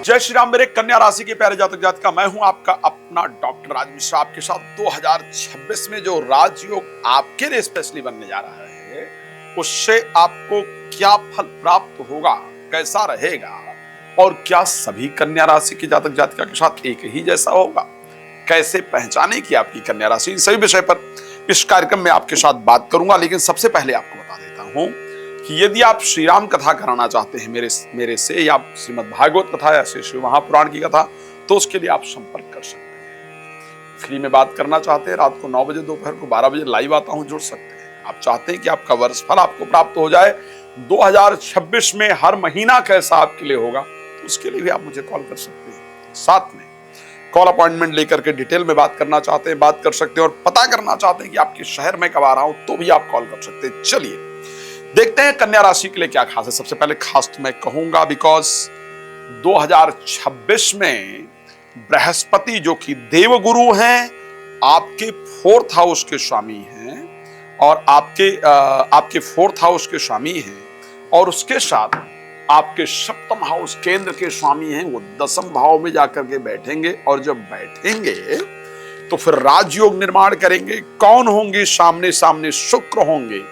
जय श्री राम। मेरे कन्या राशि के प्यारे जातक जातिका, मैं हूं आपका अपना डॉक्टर राज मिश्रा, आपके साथ 2026 में जो राजयोग आपके लिए स्पेशली बनने जा रहा है उससे आपको क्या फल प्राप्त होगा, कैसा रहेगा और क्या सभी कन्या राशि के जातक जातिका के साथ एक ही जैसा होगा, कैसे पहचाने की आपकी कन्या राशि, इन सभी विषय पर इस कार्यक्रम में आपके साथ बात करूंगा। लेकिन सबसे पहले आपको बता देता हूं कि यदि आप श्री राम कथा कराना चाहते हैं मेरे से, या श्रीमद् भागवत कथा या श्री महापुराण की कथा, तो उसके लिए आप संपर्क कर सकते हैं। फ्री में बात करना चाहते हैं, रात को 9 बजे, दोपहर को 12 बजे लाइव आता हूं, जुड़ सकते हैं। आप चाहते हैं कि आपका वर्ष फल आपको प्राप्त हो जाए 2026 में, हर महीना कैसा आपके लिए होगा, तो उसके लिए भी आप मुझे कॉल कर सकते हैं। साथ में कॉल अपॉइंटमेंट लेकर के डिटेल में बात करना चाहते हैं, बात कर सकते हैं, और पता करना चाहते हैं कि आपके शहर में कब आ रहा हूं, तो भी आप कॉल कर सकते हैं। चलिए देखते हैं कन्या राशि के लिए क्या खास है। सबसे पहले खास तो मैं कहूंगा, बिकॉज 2026 में बृहस्पति जो कि देवगुरु हैं, आपके 4th हाउस के स्वामी हैं, और आपके 4th हाउस के स्वामी हैं, और उसके साथ आपके 7th हाउस केंद्र के स्वामी हैं। वो 10th भाव में जाकर के बैठेंगे, और जब बैठेंगे तो फिर राजयोग निर्माण करेंगे। कौन होंगे? सामने सामने शुक्र होंगे,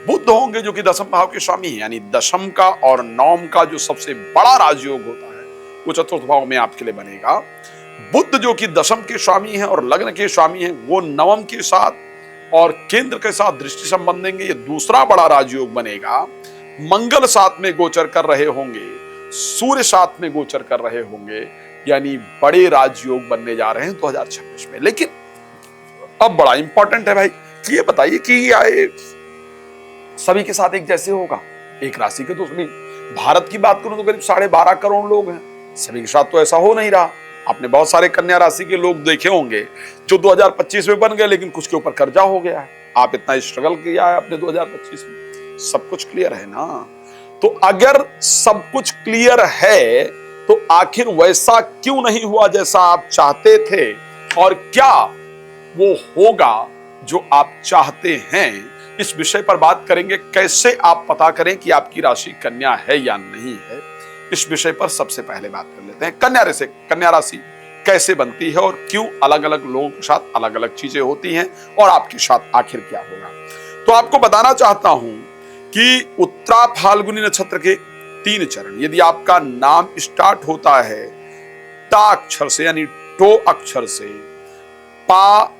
बुध होंगे जो कि 10th भाव के स्वामी हैं, यानी 10th का और 9th का जो सबसे बड़ा राजयोग होता है वो 4th भाव में आपके लिए बनेगा। बुध जो कि 10th के स्वामी हैं और लग्न के स्वामी हैं, वो 9th के साथ और केंद्र के साथ दृष्टि संबंध देंगे, ये दूसरा बड़ा राजयोग बनेगा। मंगल साथ में गोचर कर रहे होंगे, सूर्य साथ में गोचर कर रहे होंगे, यानी बड़े राजयोग बनने जा रहे हैं 2026 में। लेकिन अब बड़ा इंपॉर्टेंट है भाई कि ये बताइए कि ये सभी के साथ एक जैसे होगा? एक राशि के तो सभी, भारत की बात करूं तो करीब 12.5 करोड़ लोग हैं, सभी के साथ तो ऐसा हो नहीं रहा। आपने बहुत सारे कन्या राशि के लोग देखे होंगे जो 2025 में बन गए, लेकिन कुछ के ऊपर कर्जा हो गया है। आप इतना स्ट्रगल किया है अपने 2025 में, सब कुछ क्लियर है ना? तो अगर सब कुछ क्लियर है तो आखिर वैसा क्यों नहीं हुआ जैसा आप चाहते थे, और क्या वो होगा जो आप चाहते हैं? इस विषय पर बात करेंगे। कैसे आप पता करें कि आपकी राशि कन्या है या नहीं है, इस विषय पर सबसे पहले बात कर लेते हैं। कन्या राशि कैसे बनती है और क्यों अलग अलग लोगों के साथ अलग अलग चीजें होती हैं, और आपके साथ आखिर क्या होगा। तो आपको बताना चाहता हूं कि उत्तरा फाल्गुनी नक्षत्र के 3 चरण, यदि आपका नाम स्टार्ट होता है टा अक्षर से, यानी टो अक्षर से, पा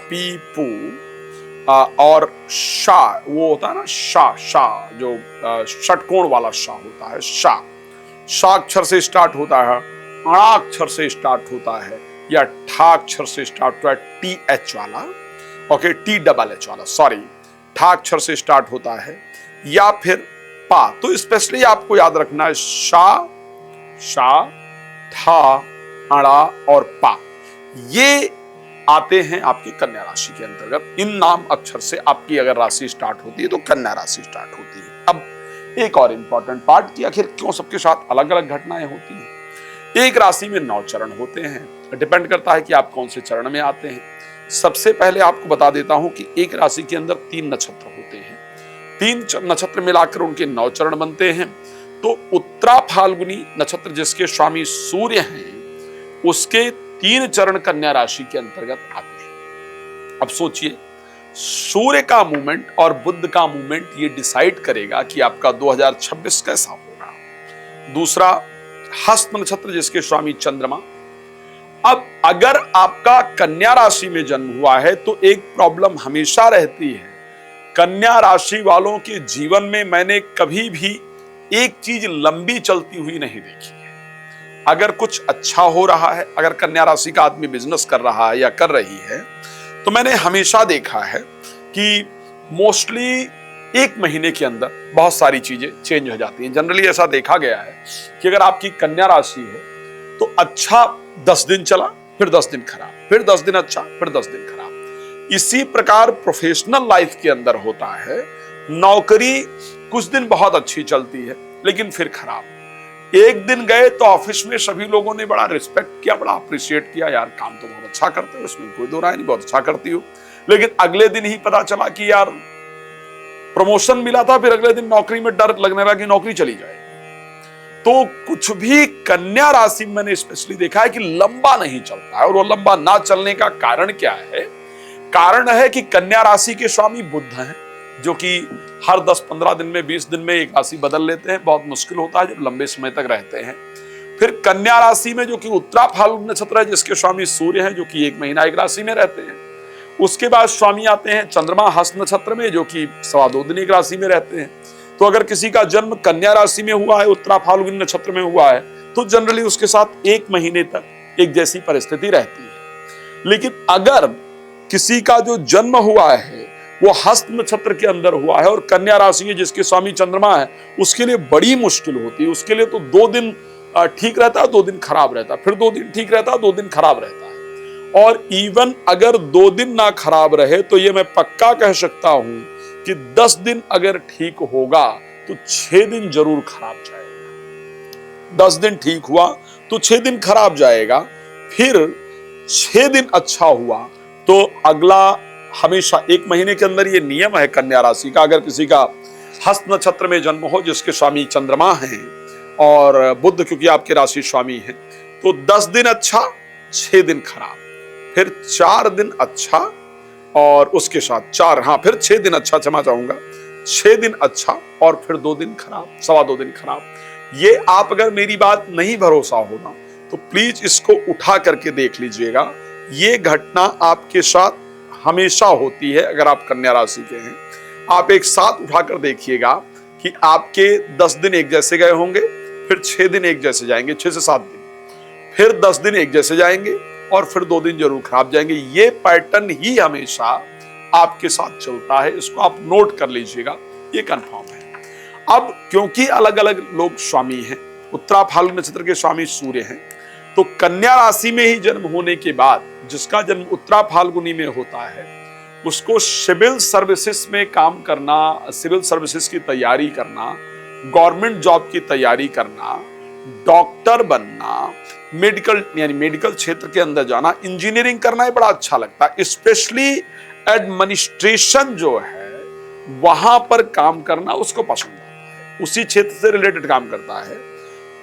पी पू, और शा, वो होता है ना शा जो षटकोण वाला शा होता है, शा अक्षर से स्टार्ट होता है, अणा अक्षर से स्टार्ट होता है, या ठा अक्षर से स्टार्ट होता है, TH वाला, ओके, THH वाला, सॉरी, ठा अक्षर से स्टार्ट होता है, या फिर पा। तो स्पेशली आपको याद रखना है शा, ठा, अणा और पा, ये आते हैं आपकी कन्या राशि के अंतर्गत। इन नाम अक्षर से आपकी अगर राशि स्टार्ट होती है तो कन्या राशि स्टार्ट होती है। अब एक और इंपॉर्टेंट पार्ट कि आखिर क्यों सबके साथ अलग अलग घटनाएं होती हैं। एक राशि में 9 चरण होते हैं, डिपेंड करता है कि आप कौन से चरण में आते हैं। सबसे पहले आपको बता देता हूं कि एक राशि के अंदर 3 नक्षत्र होते हैं, 3 नक्षत्र मिलाकर उनके 9 चरण बनते हैं। तो उत्तरा फाल्गुनी नक्षत्र जिसके स्वामी सूर्य हैं, उसके 3 चरण कन्या राशि के अंतर्गत आते हैं। अब सोचिए, सूर्य का मूवमेंट और बुध का मूवमेंट ये डिसाइड करेगा कि आपका 2026 कैसा होगा। दूसरा, हस्त नक्षत्र जिसके स्वामी चंद्रमा। अब अगर आपका कन्या राशि में जन्म हुआ है तो एक प्रॉब्लम हमेशा रहती है, कन्या राशि वालों के जीवन में मैंने कभी भी एक चीज लंबी चलती हुई नहीं देखी है। अगर कुछ अच्छा हो रहा है, अगर कन्या राशि का आदमी बिजनेस कर रहा है या कर रही है, तो मैंने हमेशा देखा है कि मोस्टली 1 महीने के अंदर बहुत सारी चीजें चेंज हो जाती हैं। जनरली ऐसा देखा गया है कि अगर आपकी कन्या राशि है तो अच्छा 10 दिन चला, फिर 10 दिन खराब, फिर 10 दिन अच्छा, फिर 10 दिन खराब। इसी प्रकार प्रोफेशनल लाइफ के अंदर होता है। नौकरी कुछ दिन बहुत अच्छी चलती है, लेकिन फिर खराब। एक दिन गए तो ऑफिस में सभी लोगों ने बड़ा रिस्पेक्ट किया, बड़ा अप्रिशिएट किया, यार काम तो बहुत अच्छा करते हो, इसमें कोई दो राय नहीं, बहुत अच्छा करती हो। लेकिन अगले दिन ही पता चला कि यार प्रमोशन मिला था, फिर अगले दिन नौकरी में डर लगने लगा कि नौकरी चली जाए। तो कुछ भी कन्या राशि में मैंने स्पेशली देखा है कि लंबा नहीं चलता है। और वो लंबा ना चलने का कारण क्या है? कारण है कि कन्या राशि के स्वामी बुध हैं, जो कि हर 10-15 दिन में, 20 दिन में एक राशि बदल लेते हैं। बहुत मुश्किल होता है जब लंबे समय तक रहते हैं। फिर कन्या राशि में जो कि उत्तरा फाल्गुन नक्षत्र है, जिसके स्वामी सूर्य हैं, जो कि 1 महीना एक राशि में रहते हैं। उसके बाद स्वामी आते हैं चंद्रमा हस्त नक्षत्र में, जो कि 2.25 दिन एक राशि में रहते हैं। तो अगर किसी का जन्म कन्या राशि में हुआ है, उत्तरा फाल्गुन नक्षत्र में हुआ है, तो जनरली उसके साथ 1 महीने तक एक जैसी परिस्थिति रहती है। लेकिन अगर किसी का जो जन्म हुआ है वो हस्त नक्षत्र के अंदर हुआ है और कन्या राशि है, जिसके स्वामी चंद्रमा है, उसके लिए बड़ी मुश्किल होती है। उसके लिए तो 2 दिन ठीक रहता है, 2 दिन खराब रहता है, फिर 2 दिन ठीक रहता है, 2 दिन खराब रहता है। और इवन अगर 2 दिन ना खराब रहे तो ये मैं पक्का कह सकता हूं कि 10 दिन अगर ठीक होगा तो 6 दिन जरूर खराब जाएगा। 10 दिन ठीक हुआ तो 6 दिन खराब जाएगा, फिर 6 दिन अच्छा हुआ तो अगला हमेशा 1 महीने के अंदर। ये नियम है कन्या राशि का। अगर किसी का हस्त नक्षत्र में जन्म हो, जिसके स्वामी चंद्रमा हैं और बुध क्योंकि आपके राशि स्वामी हैं, तो 10 दिन अच्छा, 6 दिन खराब, फिर 4 दिन अच्छा और उसके साथ 4, हाँ फिर 6 दिन अच्छा, क्षमा चाहूंगा, 6 दिन अच्छा और फिर 2 दिन खराब, 2.25 दिन खराब। ये आप अगर मेरी बात नहीं भरोसा होना तो प्लीज इसको उठा करके देख लीजिएगा। ये घटना आपके साथ हमेशा होती है। अगर आप कन्या राशि के हैं, आप एक साथ उठाकर देखिएगा कि आपके 10 दिन एक जैसे गए होंगे, फिर 6 दिन एक जैसे जाएंगे, 6 से 7 दिन, फिर 10 दिन एक जैसे जाएंगे और फिर 2 दिन जरूर खराब जाएंगे। ये पैटर्न ही हमेशा आपके साथ चलता है। इसको आप नोट कर लीजिएगा, ये कंफर्म है। अब क्योंकि अलग अलग लोग स्वामी हैं, उत्तरा फाल्गुन नक्षत्र के स्वामी सूर्य हैं, तो कन्या राशि में ही जन्म होने के बाद जिसका जन्म उत्तरा फाल्गुनी में होता है, उसको सिविल सर्विसेज में काम करना, सिविल सर्विसेज की तैयारी करना, गवर्नमेंट जॉब की तैयारी करना, डॉक्टर बनना, मेडिकल यानी मेडिकल क्षेत्र के अंदर जाना, इंजीनियरिंग करना ये बड़ा अच्छा लगता है। स्पेशली एडमिनिस्ट्रेशन जो है वहां पर काम करना उसको पसंद आता है, उसी क्षेत्र से रिलेटेड काम करता है।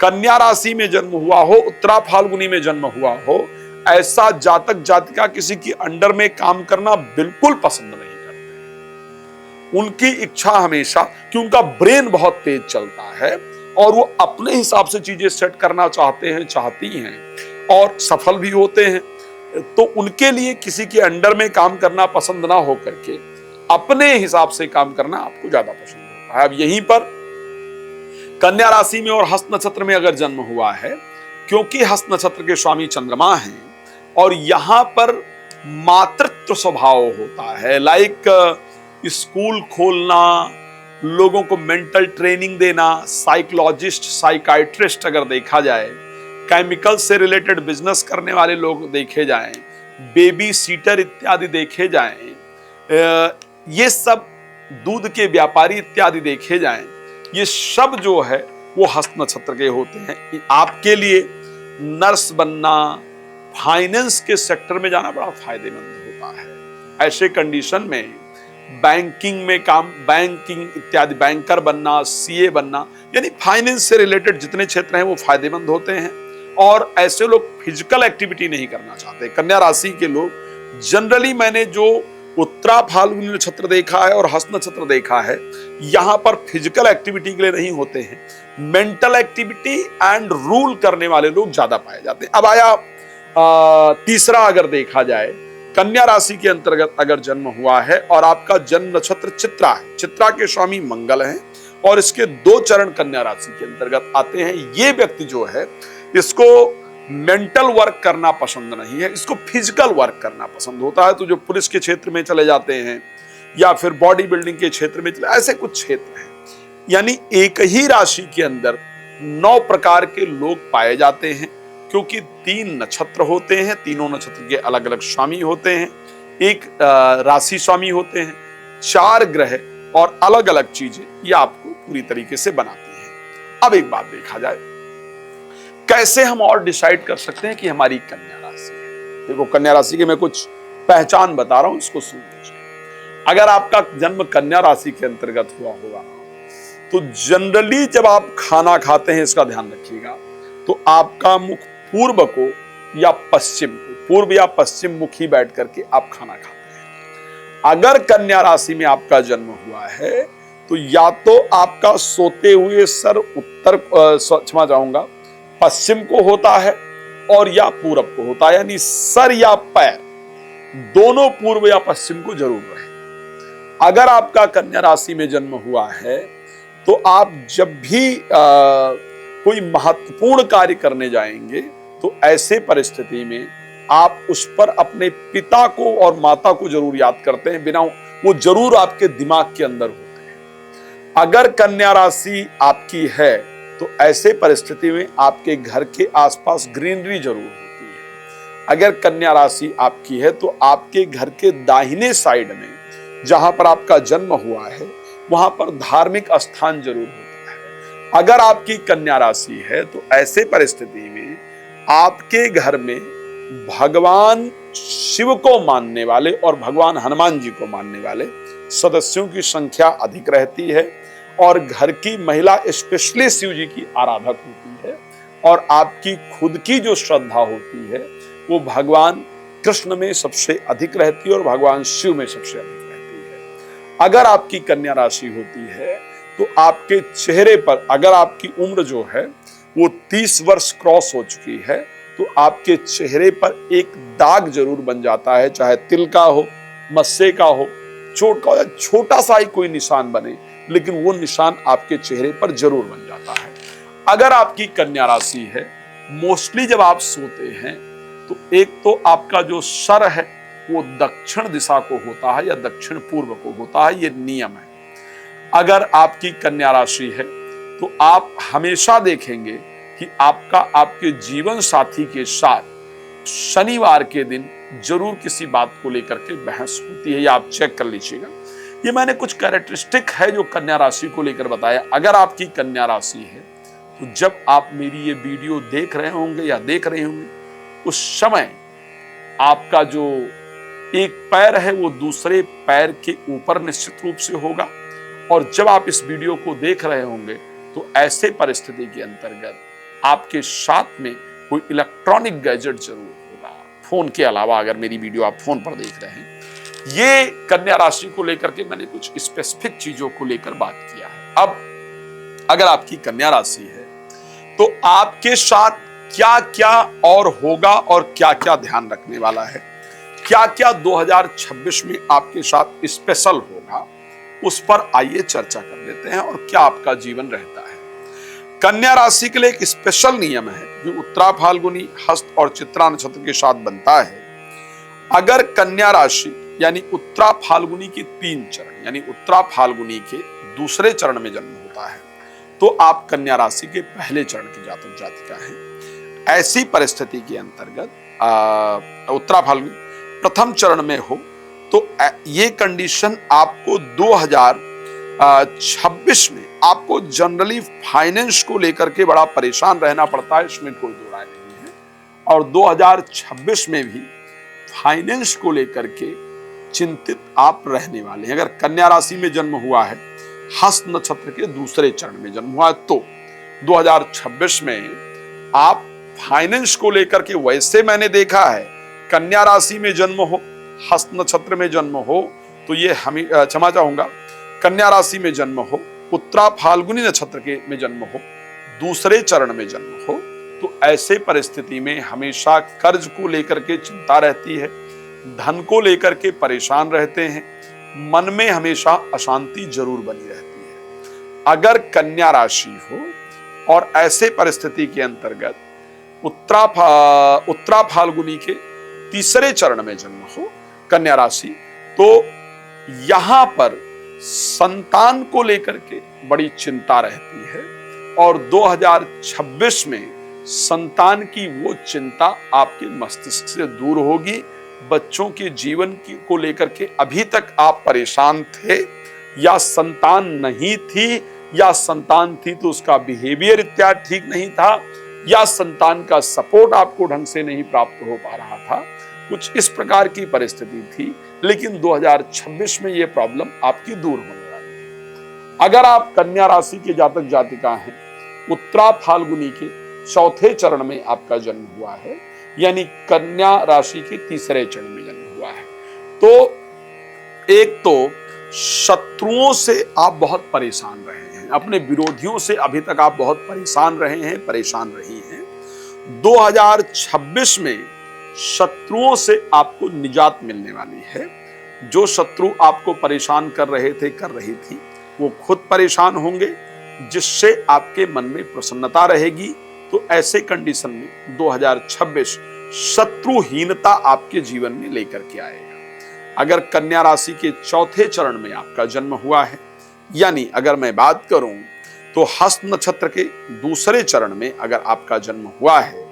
कन्या राशि में जन्म हुआ हो, उत्तरा फाल्गुनी में जन्म हुआ हो, ऐसा जातक जातिका किसी की अंडर में काम करना बिल्कुल पसंद नहीं करते। उनकी इच्छा हमेशा, कि उनका ब्रेन बहुत तेज चलता है और वो अपने हिसाब से चीजें सेट करना चाहते हैं, चाहती हैं और सफल भी होते हैं। तो उनके लिए किसी के अंडर में काम करना पसंद ना हो करके अपने हिसाब से काम करना आपको ज्यादा पसंद होता है। अब यहीं पर कन्या राशि में और हस्त नक्षत्र में अगर जन्म हुआ है, क्योंकि हस्त नक्षत्र के स्वामी चंद्रमा हैं और यहां पर मातृत्व स्वभाव होता है, लाइक स्कूल खोलना, लोगों को मेंटल ट्रेनिंग देना, साइकोलॉजिस्ट, साइकाइट्रिस्ट अगर देखा जाए, केमिकल से रिलेटेड बिजनेस करने वाले लोग देखे जाएं, बेबी सीटर इत्यादि देखे जाएं, ये सब दूध के व्यापारी इत्यादि देखे जाएं, ये सब जो है वो हस्त नक्षत्र के होते हैं। आपके लिए नर्स बनना, फाइनेंस के सेक्टर में जाना बड़ा फायदेमंद होता है। ऐसे कंडीशन में बैंकिंग में काम, बैंकिंग इत्यादि, बैंकर बनना, सीए बनना, यानी फाइनेंस से रिलेटेड जितने क्षेत्र हैं वो फायदेमंद होते हैं। और ऐसे लोग फिजिकल एक्टिविटी नहीं करना चाहते। कन्या राशि के लोग जनरली, मैंने जो उत्तरा फाल्गुनी नक्षत्र देखा है और हस्त नक्षत्र देखा है, यहां पर फिजिकल एक्टिविटी के लिए नहीं होते हैं, मेंटल एक्टिविटी एंड रूल करने वाले लोग ज्यादा पाए जाते हैं। अब आया तीसरा, अगर देखा जाए, कन्या राशि के अंतर्गत अगर जन्म हुआ है और आपका जन्म नक्षत्र चित्रा है, चित्रा के स्वामी मंगल हैं और इसके 2 चरण कन्या राशि के अंतर्गत आते हैं, ये व्यक्ति जो है इसको मेंटल वर्क करना पसंद नहीं है, इसको फिजिकल वर्क करना पसंद होता है। तो जो पुलिस के क्षेत्र में चले जाते हैं या फिर बॉडी बिल्डिंग के क्षेत्र में चले, ऐसे कुछ क्षेत्र हैं। यानी एक ही राशि के अंदर 9 प्रकार के लोग पाए जाते हैं, क्योंकि 3 नक्षत्र होते हैं, तीनों नक्षत्र के अलग अलग स्वामी होते हैं, एक राशि स्वामी होते हैं, 4 ग्रह और अलग अलग चीजें, ये आपको पूरी तरीके से बनाती हैं। अब एक बात देखा जाए, कैसे हम और डिसाइड कर सकते हैं कि हमारी कन्या राशि है। देखो, कन्या राशि के मैं कुछ पहचान बता रहा हूं, इसको सुन लीजिए। अगर आपका जन्म कन्या राशि के अंतर्गत हुआ होगा तो जनरली जब आप खाना खाते हैं, इसका ध्यान रखिएगा, तो आपका मुख पूर्व को या पश्चिम को, पूर्व या पश्चिम मुखी बैठ करके आप खाना खाते हैं। अगर कन्या राशि में आपका जन्म हुआ है तो या तो आपका सोते हुए सर उत्तर, क्षमा चाहूंगा, पश्चिम को होता है और या पूरब को होता है, यानी सर या पैर दोनों पूर्व या पश्चिम को जरूर रहे। अगर आपका कन्या राशि में जन्म हुआ है तो आप जब भी कोई महत्वपूर्ण कार्य करने जाएंगे तो ऐसे परिस्थिति में आप उस पर अपने पिता को और माता को जरूर याद करते हैं, बिना वो जरूर आपके दिमाग के अंदर होते हैं। अगर कन्या राशि आपकी है तो ऐसे परिस्थिति में आपके घर के आसपास ग्रीनरी जरूर होती है। अगर कन्या राशि आपकी है तो आपके घर के दाहिने साइड में जहां पर आपका जन्म हुआ है वहां पर धार्मिक स्थान जरूर होता है। अगर आपकी कन्या राशि है तो ऐसे परिस्थिति में आपके घर में भगवान शिव को मानने वाले और भगवान हनुमान जी को मानने वाले सदस्यों की संख्या अधिक रहती है और घर की महिला स्पेशली शिव जी की आराधक होती है और आपकी खुद की जो श्रद्धा होती है वो भगवान कृष्ण में सबसे अधिक रहती है और भगवान शिव में सबसे अधिक रहती है। अगर आपकी कन्या राशि होती है तो आपके चेहरे पर, अगर आपकी उम्र जो है वो 30 वर्ष क्रॉस हो चुकी है तो आपके चेहरे पर एक दाग जरूर बन जाता है, चाहे तिल का हो, मस्से का हो, चोट का हो, छोटा सा ही कोई निशान बने, लेकिन वो निशान आपके चेहरे पर जरूर बन जाता है। अगर आपकी कन्या राशि है, मोस्टली जब आप सोते हैं तो एक तो आपका जो सर है वो दक्षिण दिशा को होता है या दक्षिण पूर्व को होता है, ये नियम है। अगर आपकी कन्या राशि है तो आप हमेशा देखेंगे कि आपका आपके जीवन साथी के साथ शनिवार के दिन जरूर किसी बात को लेकर के बहस होती है, या आप चेक कर लीजिएगा। ये मैंने कुछ कैरेक्टरिस्टिक है जो कन्या राशि को लेकर बताया। अगर आपकी कन्या राशि है तो जब आप मेरी ये वीडियो देख रहे होंगे या देख रहे होंगे उस समय आपका जो एक पैर है वो दूसरे पैर के ऊपर निश्चित रूप से होगा, और जब आप इस वीडियो को देख रहे होंगे तो ऐसे परिस्थिति के अंतर्गत आपके साथ में कोई इलेक्ट्रॉनिक गैजेट जरूर होगा, फोन के अलावा। अगर मेरी वीडियो आप फोन पर देख रहे हैं, ये कन्या राशि को लेकर के मैंने कुछ स्पेसिफिक चीजों को लेकर बात किया है। अब अगर आपकी कन्या राशि है तो आपके साथ क्या क्या और होगा और क्या क्या ध्यान रखने वाला है, क्या क्या 2026 में आपके साथ स्पेशल होगा, उस पर आइए चर्चा कर लेते हैं और क्या आपका जीवन रहता है। कन्या राशि के लिए एक स्पेशल नियम है जो उत्तरा फाल्गुनी हस्त और चित्रा नक्षत्र के साथ बनता है। अगर कन्या राशि यानी उत्तरा फाल्गुनी के 3 चरण, यानी उत्तरा फाल्गुनी के दूसरे चरण में जन्म होता है तो आप कन्या राशि के पहले चरण के जातक जातिका हैं। ऐसी परिस्थिति के अंतर्गत उत्तरा फाल्गुनी प्रथम चरण में हो तो ये कंडीशन आपको 2026 में आपको जनरली फाइनेंस को लेकर के बड़ा परेशान रहना पड़ता है, इसमें कोई दो राय नहीं है। और 2026 में भी फाइनेंस को लेकर के चिंतित आप रहने वाले हैं। अगर कन्या राशि में जन्म हुआ है, हस्त नक्षत्र के दूसरे चरण में जन्म हुआ है, तो 2026 में आप फाइनेंस को लेकर के, वैसे मैंने देखा है कन्या राशि में जन्म हो, हस्त नक्षत्र में जन्म हो तो ये हम क्षमा चाहूंगा, कन्या राशि में जन्म हो, उत्तरा फाल्गुनी नक्षत्र के में जन्म हो, दूसरे चरण में जन्म हो, तो ऐसे परिस्थिति में हमेशा कर्ज को लेकर के चिंता रहती है, धन को लेकर के परेशान रहते हैं, मन में हमेशा अशांति जरूर बनी रहती है। अगर कन्या राशि हो और ऐसे परिस्थिति के अंतर्गत उत्तरा फाल्गुनी के तीसरे चरण में जन्म हो कन्या राशि, तो यहां पर संतान को लेकर के बड़ी चिंता रहती है और 2026 में संतान की वो चिंता आपके मस्तिष्क से दूर होगी। बच्चों के जीवन को लेकर के अभी तक आप परेशान थे, या संतान नहीं थी, या संतान थी तो उसका बिहेवियर इत्यादि ठीक नहीं था, या संतान का सपोर्ट आपको ढंग से नहीं प्राप्त हो पा रहा था, कुछ इस प्रकार की परिस्थिति थी। लेकिन 2026 में ये प्रॉब्लम आपकी दूर होने वाली है। अगर आप कन्या राशि के जातक जातिका हैं, उत्तरा फाल्गुनी के चौथे चरण में आपका जन्म हुआ है, यानी कन्या राशि के तीसरे चरण में जन्म हुआ है, तो एक तो शत्रुओं से आप बहुत परेशान रहे हैं, अपने विरोधियों से अभी तक आप बहुत परेशान रहे हैं, परेशान रही हैं। 2026 में शत्रुओं से आपको निजात मिलने वाली है। जो शत्रु आपको परेशान कर रहे थे, कर रही थी, वो खुद परेशान होंगे, जिससे आपके मन में प्रसन्नता रहेगी। तो ऐसे कंडीशन में 2026 शत्रुहीनता आपके जीवन में लेकर के आएगा। अगर कन्या राशि के चौथे चरण में आपका जन्म हुआ है, यानी अगर मैं बात करूं तो हस्त नक्षत्र के दूसरे चरण में अगर आपका जन्म हुआ है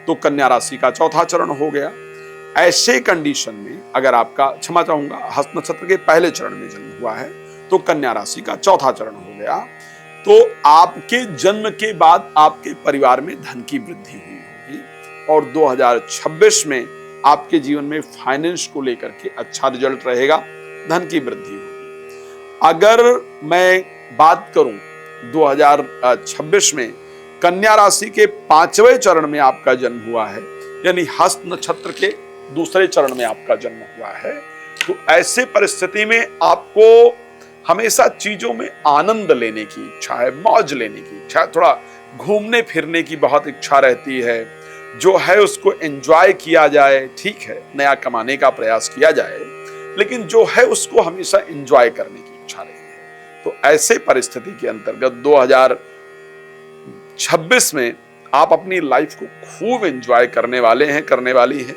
तो कन्या राशि का चौथा चरण हो गया। ऐसे कंडीशन में अगर आपका, क्षमा चाहूंगा, हस्त नक्षत्र के पहले चरण में जन्म हुआ है तो कन्या राशि का चौथा चरण हो गया। तो आपके जन्म के बाद आपके परिवार में धन की वृद्धि हुई होगी और 2026 में आपके जीवन में फाइनेंस को लेकर के अच्छा रिजल्ट रहेगा, धन की वृद्धि होगी। अगर मैं बात करूं 2026 में कन्या राशि के 5वें चरण में आपका जन्म हुआ है, यानी हस्त नक्षत्र के दूसरे चरण में आपका जन्म हुआ है, तो ऐसे परिस्थिति में आपको हमेशा चीजों में आनंद लेने की इच्छा है, मौज लेने की इच्छा है, थोड़ा घूमने फिरने की बहुत इच्छा रहती है, जो है उसको एंजॉय किया जाए। ठीक है, नया कमाने का प्रयास किया जाए, लेकिन जो है उसको हमेशा एंजॉय करने की इच्छा रही है। तो ऐसे परिस्थिति के अंतर्गत 2026 में आप अपनी लाइफ को खूब एंजॉय करने वाले हैं, करने वाली हैं।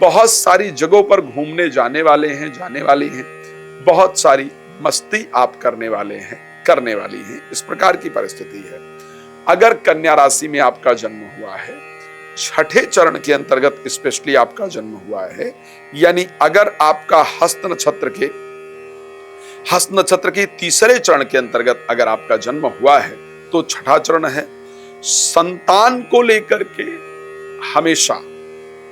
बहुत सारी जगहों पर घूमने जाने वाले हैं, जाने वाली हैं। बहुत सारी मस्ती आप करने वाले हैं, करने वाली हैं। इस प्रकार की परिस्थिति है। अगर कन्या राशि में आपका जन्म हुआ है, छठे चरण के अंतर्गत स्पेशली आपका जन्म हुआ है, यानी अगर आपका हस्त नक्षत्र के तीसरे चरण के अंतर्गत अगर आपका जन्म हुआ है तो छठा चरण है। संतान को लेकर के हमेशा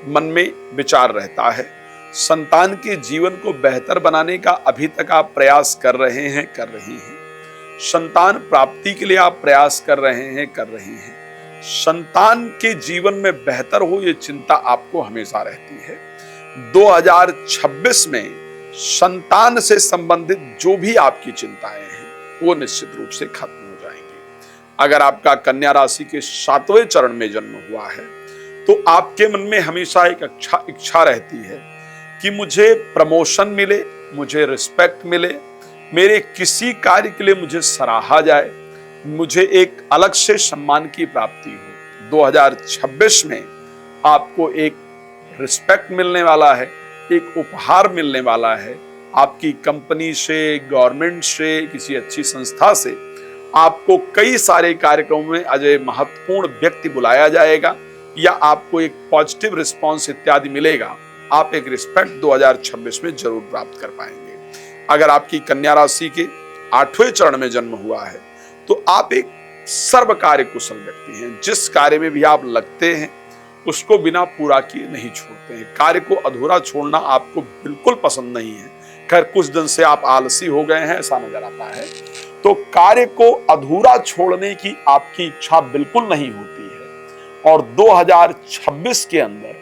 मन में विचार रहता है। संतान के जीवन को बेहतर बनाने का अभी तक आप प्रयास कर रहे हैं, कर रही हैं। संतान प्राप्ति के लिए आप प्रयास कर रहे हैं, कर रही हैं। संतान के जीवन में बेहतर हो, ये चिंता आपको हमेशा रहती है। 2026 में संतान से संबंधित जो भी आपकी चिंताएं हैं वो निश्चित रूप से खत्म हो जाएंगी। अगर आपका कन्या राशि के 7वें चरण में जन्म हुआ है तो आपके मन में हमेशा एक इच्छा रहती है कि मुझे प्रमोशन मिले, मुझे रिस्पेक्ट मिले, मेरे किसी कार्य के लिए मुझे सराहा जाए, मुझे एक अलग से सम्मान की प्राप्ति हो। 2026 में आपको एक रिस्पेक्ट मिलने वाला है, एक उपहार मिलने वाला है। आपकी कंपनी से, गवर्नमेंट से, किसी अच्छी संस्था से आपको कई सारे कार्यक्रमों में अजय महत्वपूर्ण व्यक्ति बुलाया जाएगा या आपको एक पॉजिटिव रिस्पॉन्स इत्यादि मिलेगा। आप एक रिस्पेक्ट 2026 में जरूर प्राप्त कर पाएंगे। अगर आपकी कन्या राशि के 8वें चरण में जन्म हुआ है तो आप एक सर्व कार्य कुशल व्यक्ति हैं। जिस कार्य में भी आप लगते हैं उसको बिना पूरा किए नहीं छोड़ते हैं। कार्य को अधूरा छोड़ना आपको बिल्कुल पसंद नहीं है। खैर, कुछ दिन से आप आलसी हो गए हैं, ऐसा नजर आता है। तो कार्य को अधूरा छोड़ने की आपकी इच्छा बिल्कुल नहीं होती है और 2026 के अंदर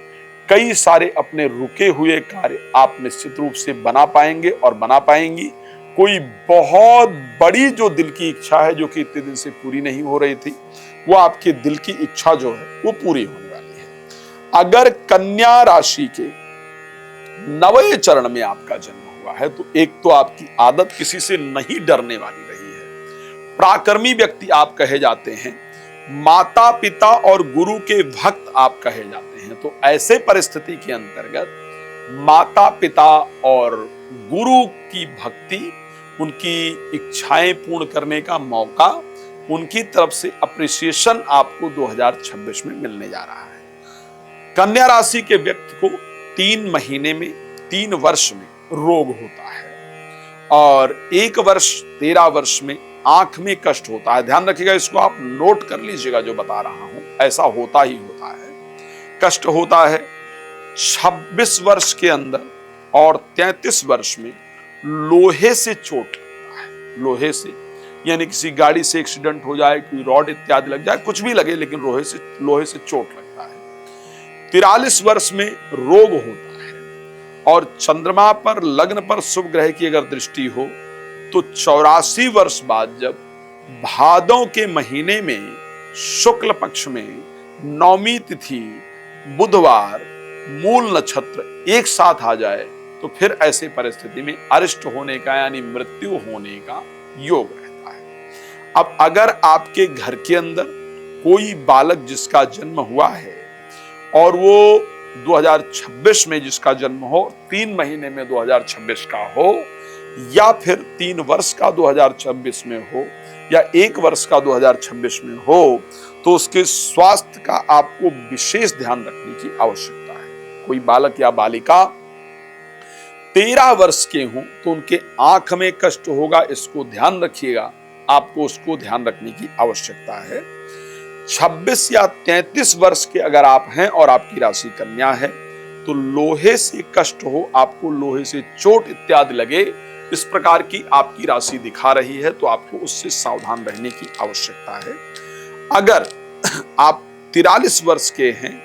कई सारे अपने रुके हुए कार्य आप निश्चित रूप से बना पाएंगे और बना पाएंगी। कोई बहुत बड़ी जो दिल की इच्छा है, जो कि इतने दिन से पूरी नहीं हो रही थी, वो आपके दिल की इच्छा जो है वो पूरी होने वाली है। अगर कन्या राशि के 9वें चरण में आपका जन्म हुआ है तो एक तो आपकी आदत किसी से नहीं डरने वाली रही है। पराक्रमी व्यक्ति आप कहे जाते हैं, माता पिता और गुरु के भक्त आप कहे जाते हैं। तो ऐसे परिस्थिति के अंतर्गत माता पिता और गुरु की भक्ति, उनकी इच्छाएं पूर्ण करने का मौका, उनकी तरफ से अप्रिसिएशन आपको 2026 में मिलने जा रहा है। कन्या राशि के व्यक्ति को 3 महीने में, 3 वर्ष में रोग होता है और 1 वर्ष 13 वर्ष में आंख में कष्ट होता है। ध्यान रखिएगा, इसको आप नोट कर लीजिएगा, जो बता रहा हूं ऐसा होता ही होता है। कष्ट होता है 26 वर्ष के अंदर और 33 वर्ष में लोहे से चोट लगता है। लोहे से यानी किसी गाड़ी से एक्सीडेंट हो जाए, कोई रॉड इत्यादि लग जाए, कुछ भी लगे, लेकिन लोहे से चोट लगता है। 43 वर्ष में रोग होता है। और चंद्रमा पर, लग्न पर शुभ ग्रह की अगर दृष्टि हो तो 84 वर्ष बाद जब भादों के महीने में शुक्ल पक्ष में नौमी तिथि बुधवार मूल नक्षत्र एक साथ आ जाए तो फिर ऐसे परिस्थिति में अरिष्ट होने का यानी मृत्यु होने का योग रहता है। अब अगर आपके घर के अंदर कोई बालक जिसका जन्म हुआ है और वो 2026 में जिसका जन्म हो, 3 महीने में 2026 का हो, या फिर 3 वर्ष का 2026 में हो, या 1 वर्ष का 2026 में हो, तो उसके स्वास्थ्य का आपको विशेष ध्यान रखने की आवश्यकता है। कोई बालक या बालिका 13 वर्ष के हों तो उनके आंख में कष्ट होगा, इसको ध्यान रखिएगा, आपको उसको ध्यान रखने की आवश्यकता है। 26 या 33 वर्ष के अगर आप हैं और आपकी राशि कन्या है तो लोहे से कष्ट हो, आपको लोहे से चोट इत्यादि लगे, इस प्रकार की आपकी राशि दिखा रही है तो आपको उससे सावधान रहने की आवश्यकता है। अगर आप 43 वर्ष के हैं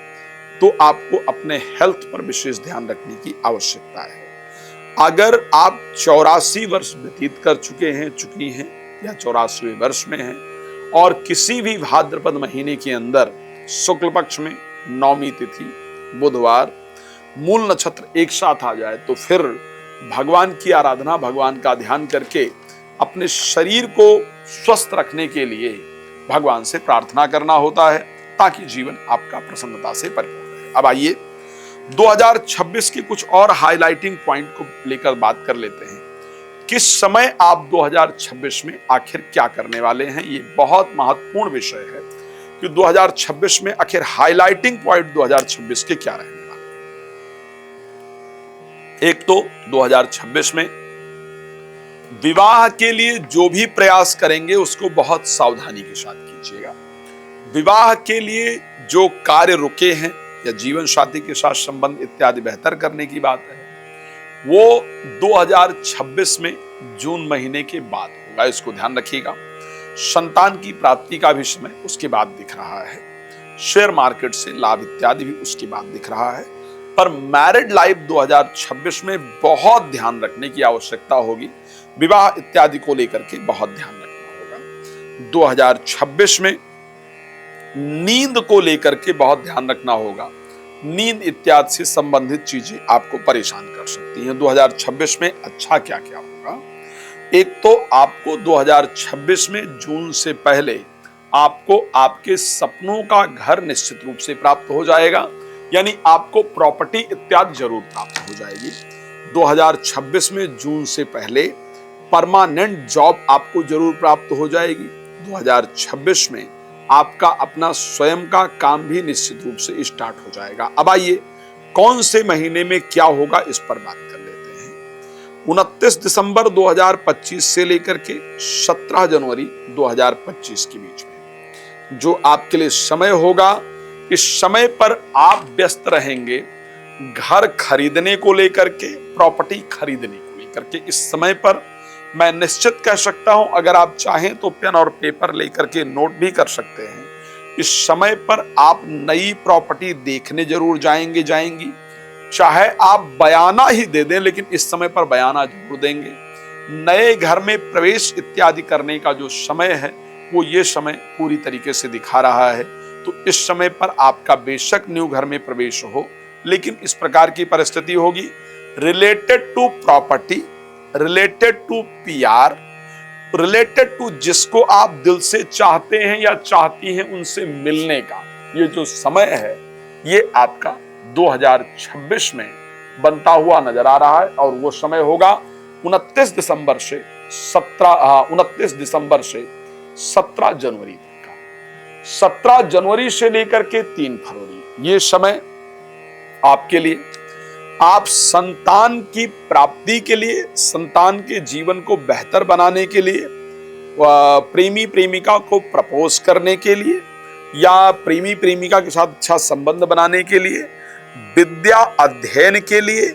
तो आपको अपने हेल्थ पर विशेष ध्यान रखने की आवश्यकता है। अगर आप 84 वर्ष व्यतीत कर चुके हैं, चुकी हैं, या 84वें वर्ष में हैं और किसी भी भाद्रपद महीने के अंदर शुक्ल पक्ष में नौमी तिथि बुधवार मूल नक्षत्र एक साथ आ जाए तो फिर भगवान की आराधना, भगवान का ध्यान करके अपने शरीर को स्वस्थ रखने के लिए भगवान से प्रार्थना करना होता है ताकि जीवन आपका प्रसन्नता से परिपूर्ण रहे। अब आइए 2026 के कुछ और हाइलाइटिंग पॉइंट को लेकर बात कर लेते हैं। किस समय आप 2026 में आखिर क्या करने वाले हैं, ये बहुत महत्वपूर्ण विषय है कि 2026 में आखिर हाइलाइटिंग पॉइंट 2026 के क्या रहने वाले हैं। एक तो 2026 में विवाह के लिए जो भी प्रयास करेंगे उसको बहुत सावधानी के साथ कीजिएगा। विवाह के लिए जो कार्य रुके हैं या जीवन साथी के साथ संबंध इत्यादि बेहतर करने की बात है, वो 2026 में जून महीने के बाद होगा, इसको ध्यान रखिएगा। संतान की प्राप्ति का भी समय उसके बाद दिख रहा है। शेयर मार्केट से लाभ इत्यादि भी उसके बाद दिख रहा है। पर मैरिड लाइफ 2026 में बहुत ध्यान रखने की आवश्यकता होगी। विवाह इत्यादि को लेकर के बहुत ध्यान रखना होगा। 2026 में नींद को लेकर के बहुत ध्यान रखना होगा। नींद इत्यादि से संबंधित चीजें आपको परेशान कर सकती हैं। 2026 में अच्छा क्या क्या होगा, एक तो आपको 2026 में जून से पहले आपको आपके सपनों का घर निश्चित रूप से प्राप्त हो जाएगा, यानी आपको प्रॉपर्टी इत्यादि जरूर प्राप्त हो जाएगी। 2026 में जून से पहले परमानेंट जॉब आपको जरूर प्राप्त हो जाएगी। 2026 में आपका अपना स्वयं का काम भी निश्चित रूप से स्टार्ट हो जाएगा। अब आइए कौन से महीने में क्या होगा इस पर बात कर लेते हैं। 29 दिसंबर 2025 से लेकर के 17 जनवरी 2025 के बीच में जो आपके लिए समय होगा, इस समय पर आप व्यस्त रहेंगे घर खरीदने को लेकर के, प्रॉपर्टी खरीदने को लेकर के। इस समय पर मैं निश्चित कह सकता हूं, अगर आप चाहें तो पेन और पेपर लेकर के नोट भी कर सकते हैं। इस समय पर आप नई प्रॉपर्टी देखने जरूर जाएंगी। चाहे आप बयाना ही दे दें, लेकिन इस समय पर बयाना जरूर देंगे। नए घर में प्रवेश इत्यादि करने का जो समय है वो ये समय पूरी तरीके से दिखा रहा है। तो इस समय पर आपका बेशक न्यू घर में प्रवेश हो, लेकिन इस प्रकार की परिस्थिति होगी related to property, related to PR, related to जिसको आप दिल से चाहते हैं या चाहती हैं उनसे मिलने का ये जो समय है, ये आपका 2026 में बनता हुआ नजर आ रहा है। और वो समय होगा 29 दिसंबर से 17 जनवरी तक का। 17 जनवरी से लेकर के 3 फरवरी ये समय आपके लिए, आप संतान की प्राप्ति के लिए, संतान के जीवन को बेहतर बनाने के लिए, प्रेमी प्रेमिका को प्रपोज करने के लिए या प्रेमी प्रेमिका के साथ अच्छा संबंध बनाने के लिए, विद्या अध्ययन के लिए,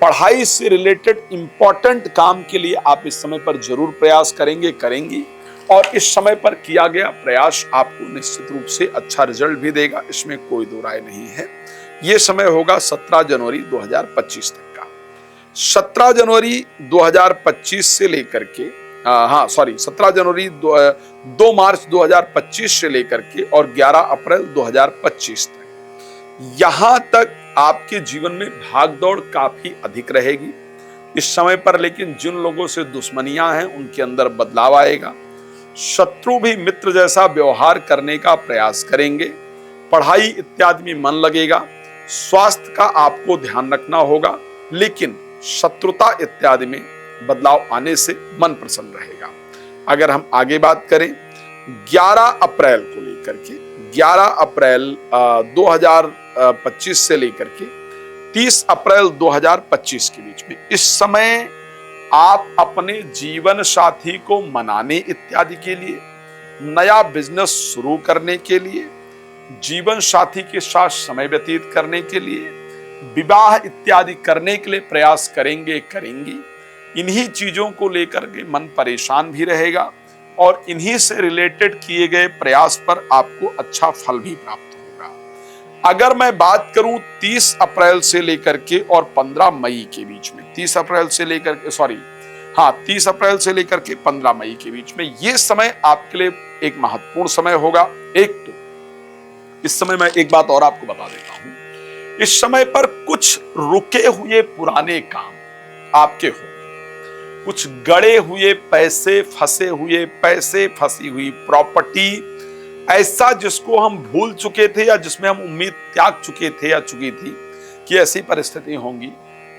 पढ़ाई से रिलेटेड इंपॉर्टेंट काम के लिए आप इस समय पर जरूर प्रयास करेंगी। और इस समय पर किया गया प्रयास आपको निश्चित रूप से अच्छा रिजल्ट भी देगा, इसमें कोई दो राय नहीं है। यह समय होगा 17 जनवरी 2025 तक का। 17 जनवरी 2025 से लेकर के 17 जनवरी 2 मार्च 2025 से लेकर के और 11 अप्रैल 2025 तक, यहां तक आपके जीवन में भागदौड़ काफी अधिक रहेगी इस समय पर। लेकिन जिन लोगों से दुश्मनियां हैं उनके अंदर बदलाव आएगा। शत्रु भी मित्र जैसा व्यवहार करने का प्रयास करेंगे। पढ़ाई इत्यादि में मन लगेगा। स्वास्थ्य का आपको ध्यान रखना होगा, लेकिन शत्रुता इत्यादि में बदलाव आने से मन प्रसन्न रहेगा। अगर हम आगे बात करें 11 अप्रैल को लेकर के, 11 अप्रैल 2025 से लेकर के 30 अप्रैल 2025 के बीच में, इस समय आप अपने जीवन साथी को मनाने इत्यादि के लिए, नया बिजनेस शुरू करने के लिए, जीवन साथी के साथ समय व्यतीत करने के लिए, विवाह इत्यादि करने के लिए प्रयास करेंगी। इन्हीं चीजों को लेकर के मन परेशान भी रहेगा और इन्हीं से रिलेटेड किए गए प्रयास पर आपको अच्छा फल भी प्राप्त होगा। अगर मैं बात करूं 30 अप्रैल से लेकर के और 15 मई के बीच में, 30 अप्रैल से लेकर के 15 मई के बीच में, यह समय आपके लिए एक महत्वपूर्ण समय होगा। एक तो इस समय मैं एक बात और आपको बता देता हूं, इस समय पर कुछ रुके हुए पुराने काम आपके हो, कुछ गड़े हुए पैसे, फंसी हुई प्रॉपर्टी, ऐसा जिसको हम भूल चुके थे या जिसमें हम उम्मीद त्याग चुके थे या चुकी थी कि ऐसी परिस्थिति होंगी,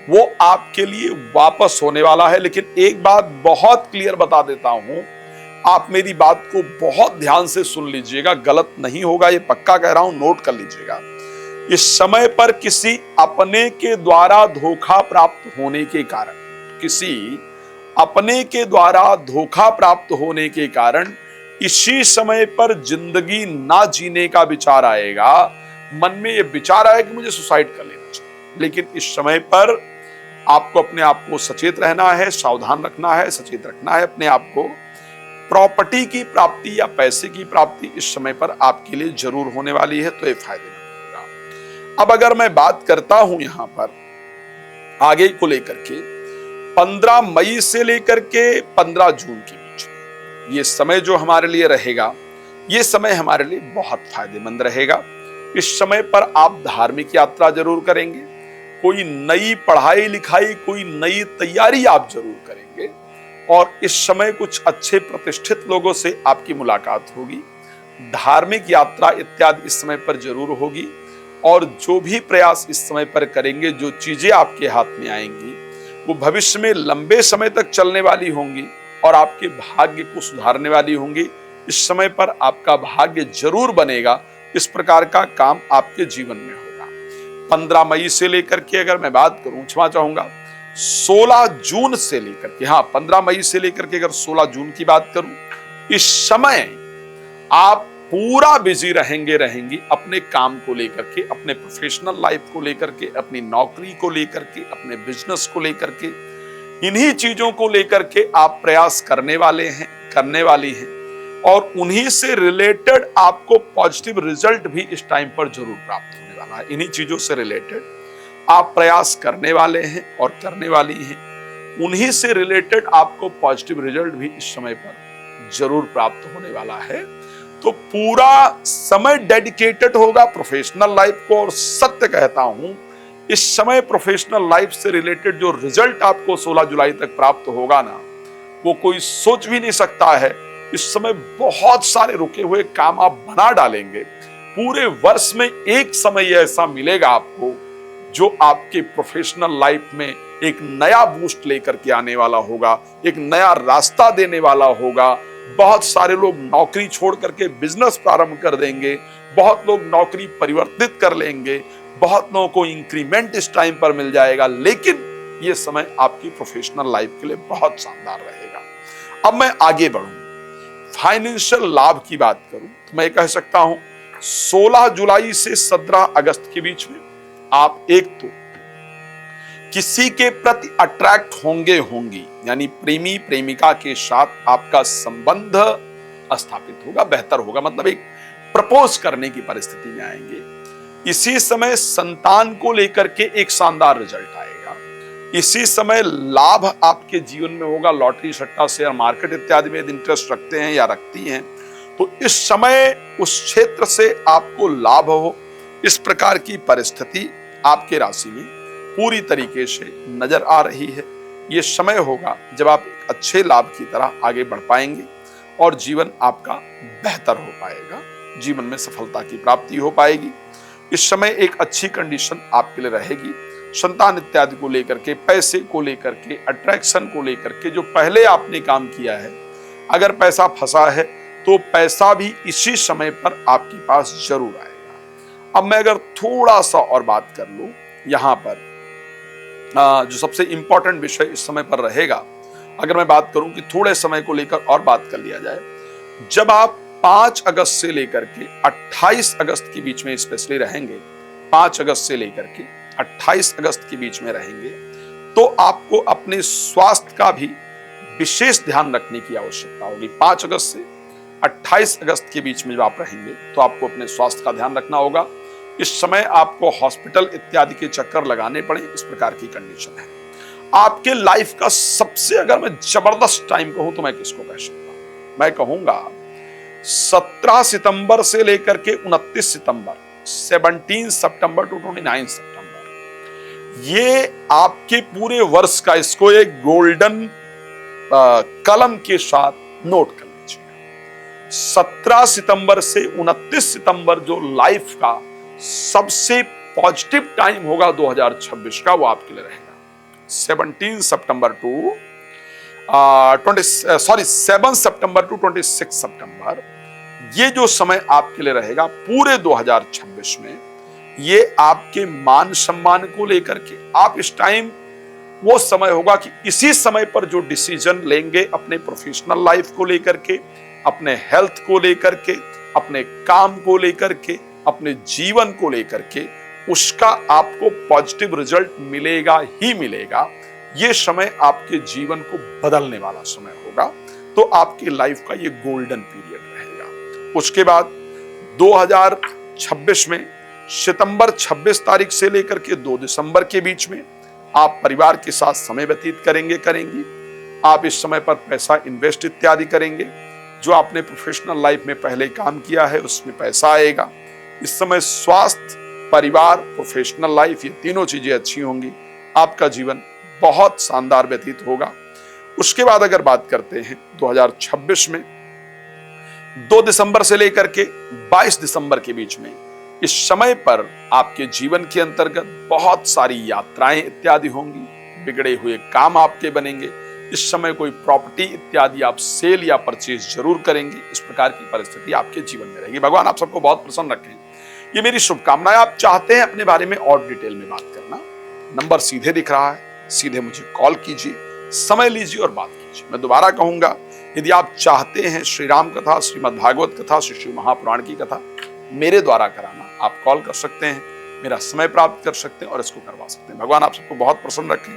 वो आपके लिए वापस होने वाला है। लेकिन एक बात बहुत क्लियर बता देता हूं, आप मेरी बात को बहुत ध्यान से सुन लीजिएगा, गलत नहीं होगा, ये पक्का कह रहा हूं, नोट कर लीजिएगा। इस समय पर किसी अपने के द्वारा धोखा प्राप्त होने के कारण इसी समय पर जिंदगी ना जीने का विचार आएगा। मन में ये विचार आएगा कि मुझे सुसाइड कर लेना चाहिए। लेकिन इस समय पर आपको अपने आप को सचेत रहना है, सावधान रखना है, सचेत रखना है अपने आप को। प्रॉपर्टी की प्राप्ति या पैसे की प्राप्ति इस समय पर आपके लिए जरूर होने वाली है, तो ये फायदेमंद होगा। अब अगर मैं बात करता हूं यहां पर आगे को लेकर के 15 मई से लेकर के 15 जून के बीच में, ये समय जो हमारे लिए रहेगा, ये समय हमारे लिए बहुत फायदेमंद रहेगा। इस समय पर आप धार्मिक यात्रा जरूर करेंगे, कोई नई पढ़ाई लिखाई, कोई नई तैयारी आप जरूर करेंगे और इस समय कुछ अच्छे प्रतिष्ठित लोगों से आपकी मुलाकात होगी। धार्मिक यात्रा इत्यादि इस समय पर जरूर होगी और जो भी प्रयास इस समय पर करेंगे, जो चीजें आपके हाथ में आएंगी, वो भविष्य में लंबे समय तक चलने वाली होंगी और आपके भाग्य को सुधारने वाली होंगी। इस समय पर आपका भाग्य जरूर बनेगा। इस प्रकार का काम आपके जीवन में होगा। 15 मई से लेकर के अगर मैं बात करूं, क्षमा चाहूंगा, 16 जून से लेकर के, 15 मई से लेकर के अगर 16 जून की बात करूं, इस समय आप पूरा बिजी रहेंगी अपने काम को लेकर के, अपने प्रोफेशनल लाइफ को लेकर के, अपनी नौकरी को लेकर के, अपने बिजनेस को लेकर के। इन्हीं चीजों को लेकर के आप प्रयास करने वाली हैं और उन्हीं से रिलेटेड आपको पॉजिटिव रिजल्ट भी इस टाइम पर जरूर प्राप्त होने वाला है। इन्हीं चीजों से रिलेटेड आप प्रयास करने वाले हैं और करने वाली हैं, उन्हीं से रिलेटेड आपको पॉजिटिव रिजल्ट भी इस समय पर जरूर प्राप्त होने वाला है। तो पूरा समय डेडिकेटेड होगा प्रोफेशनल लाइफ को। और सत्य कहता हूं, इस समय प्रोफेशनल लाइफ से रिलेटेड जो रिजल्ट आपको 16 जुलाई तक प्राप्त होगा ना, वो कोई सोच भी नहीं सकता है। इस समय बहुत सारे रुके हुए काम आप बना डालेंगे। पूरे वर्ष में एक समय ऐसा मिलेगा आपको जो आपके प्रोफेशनल लाइफ में एक नया बूस्ट लेकर के आने वाला होगा, एक नया रास्ता देने वाला होगा। बहुत सारे लोग नौकरी छोड़ करके बिजनेस प्रारंभ कर देंगे, बहुत लोग नौकरी परिवर्तित कर लेंगे, बहुत लोगों को इंक्रीमेंट इस टाइम पर मिल जाएगा। लेकिन यह समय आपकी प्रोफेशनल लाइफ के लिए बहुत शानदार रहेगा। अब मैं आगे बढ़ूं, फाइनेंशियल लाभ की बात करूं तो मैं कह सकता हूं 16 जुलाई से 17 अगस्त के बीच में आप एक तो किसी के प्रति अट्रैक्ट होंगी, यानी प्रेमी प्रेमिका के साथ आपका संबंध स्थापित होगा, बेहतर होगा, मतलब एक प्रपोज करने की परिस्थिति में आएंगे। इसी समय संतान को लेकर के एक शानदार रिजल्ट आएगा। इसी समय लाभ आपके जीवन में होगा। लॉटरी, सट्टा, शेयर मार्केट इत्यादि में यदि इंटरेस्ट रखते हैं या रखती हैं तो इस समय उस क्षेत्र से आपको लाभ हो, इस प्रकार की परिस्थिति आपके राशि में पूरी तरीके से नजर आ रही है। ये समय होगा जब आप एक अच्छे लाभ की तरह आगे बढ़ पाएंगे और जीवन आपका बेहतर हो पाएगा, जीवन में सफलता की प्राप्ति हो पाएगी। इस समय एक अच्छी कंडीशन आपके लिए रहेगी। संतान इत्यादि को लेकर के, पैसे को लेकर के, अट्रैक्शन को लेकर के जो पहले आपने काम किया है, अगर पैसा फंसा है तो पैसा भी इसी समय पर आपके पास जरूर आएगा। अब मैं अगर थोड़ा सा और बात कर लूं, यहां पर जो सबसे इंपॉर्टेंट विषय इस समय पर रहेगा, अगर मैं बात करूं कि थोड़े समय को लेकर और बात कर लिया जाए, जब आप 5 अगस्त से लेकर के 28 अगस्त के बीच में स्पेशली रहेंगे, 5 अगस्त से लेकर के 28 अगस्त के बीच में रहेंगे, तो आपको अपने स्वास्थ्य का भी विशेष ध्यान रखने की आवश्यकता होगी। 5 अगस्त से 28 अगस्त के बीच में जब आप रहेंगे तो आपको अपने स्वास्थ्य का ध्यान रखना होगा। इस समय आपको हॉस्पिटल इत्यादि के चक्कर लगाने पड़े, इस प्रकार की कंडीशन है। आपके लाइफ का सबसे, अगर मैं जबरदस्त टाइम कहूं तो मैं किसको कह सकता हूं? मैं कहूंगा 17 सितंबर से लेकर के 29 सितंबर, 17 सितंबर टू 29 सितंबर, ये आपके पूरे वर्ष का, इसको एक गोल्डन कलम के साथ नोट कर लीजिए। 17 सितंबर से 29 सितंबर जो लाइफ का सबसे पॉजिटिव टाइम होगा 2026 का, वो आपके लिए रहेगा। 17 सितंबर टू 7 सितंबर टू 26 सितंबर, ये जो समय आपके लिए रहेगा पूरे 2026 में, ये आपके मान सम्मान को लेकर के, आप इस टाइम, वो समय होगा कि इसी समय पर जो डिसीजन लेंगे अपने प्रोफेशनल लाइफ को लेकर के, अपने हेल्थ को लेकर के, अपने काम को लेकर के, अपने जीवन को लेकर के, उसका आपको पॉजिटिव रिजल्ट मिलेगा ही मिलेगा। ये समय आपके जीवन को बदलने वाला समय होगा, तो आपकी लाइफ का ये गोल्डन पीरियड रहेगा। उसके बाद 2026 में सितंबर 26 तारीख से लेकर के 2 दिसंबर के बीच में आप परिवार के साथ समय व्यतीत करेंगी। आप इस समय पर पैसा इन्वेस्ट इत्यादि करेंगे। जो आपने प्रोफेशनल लाइफ में पहले काम किया है उसमें पैसा आएगा। इस समय स्वास्थ्य, परिवार, प्रोफेशनल लाइफ, ये तीनों चीजें अच्छी होंगी। आपका जीवन बहुत शानदार व्यतीत होगा। उसके बाद अगर बात करते हैं 2026 में 2 दिसंबर से लेकर के 22 दिसंबर के बीच में, इस समय पर आपके जीवन के अंतर्गत बहुत सारी यात्राएं इत्यादि होंगी, बिगड़े हुए काम आपके बनेंगे। इस समय कोई प्रॉपर्टी इत्यादि आप सेल या परचेज जरूर करेंगे। इस प्रकार की परिस्थिति आपके जीवन में रहेगी। भगवान आप सबको बहुत प्रसन्न रखें, ये मेरी शुभकामनाएं। आप चाहते हैं अपने बारे में और डिटेल में बात करना, नंबर सीधे दिख रहा है, सीधे मुझे कॉल कीजिए, समय लीजिए और बात कीजिए। मैं दोबारा कहूंगा, यदि आप चाहते हैं श्री राम कथा, श्रीमद् भागवत कथा, श्री शिव महापुराण की कथा मेरे द्वारा कराना, आप कॉल कर सकते हैं, मेरा समय प्राप्त कर सकते हैं और इसको करवा सकते हैं। भगवान आप सबको बहुत प्रसन्न रखें,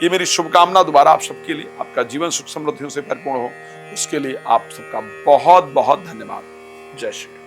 ये मेरी शुभकामना दोबारा आप सबके लिए। आपका जीवन सुख समृद्धियों से परिपूर्ण हो, उसके लिए आप सबका बहुत बहुत धन्यवाद। जय श्री राम।